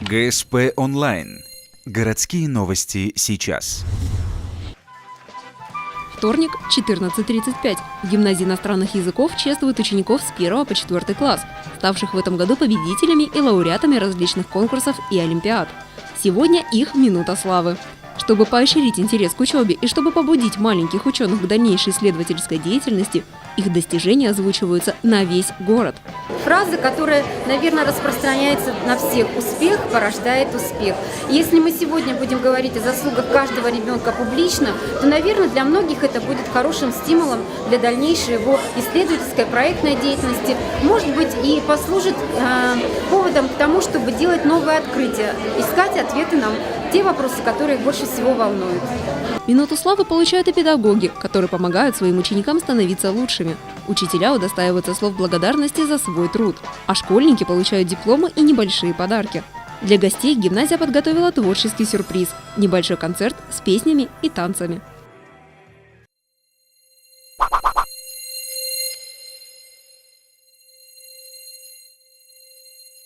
ГСП онлайн. Городские новости сейчас. Вторник, 14:35. В гимназии иностранных языков чествуют учеников с 1 по 4 класс, ставших в этом году победителями и лауреатами различных конкурсов и олимпиад. Сегодня их минута славы. Чтобы поощрить интерес к учебе и чтобы побудить маленьких ученых к дальнейшей исследовательской деятельности, их достижения озвучиваются на весь город. Фраза, которая, наверное, распространяется на всех: успех порождает успех. Если мы сегодня будем говорить о заслугах каждого ребенка публично, то, наверное, для многих это будет хорошим стимулом для дальнейшей его исследовательской проектной деятельности. Может быть, и послужит поводом к тому, чтобы делать новые открытия, искать ответы на те вопросы, которые их больше всего волнуют. Минуту славы получают и педагоги, которые помогают своим ученикам становиться лучшими. Учителя удостаиваются слов благодарности за свой труд, а школьники получают дипломы и небольшие подарки. Для гостей гимназия подготовила творческий сюрприз – небольшой концерт с песнями и танцами.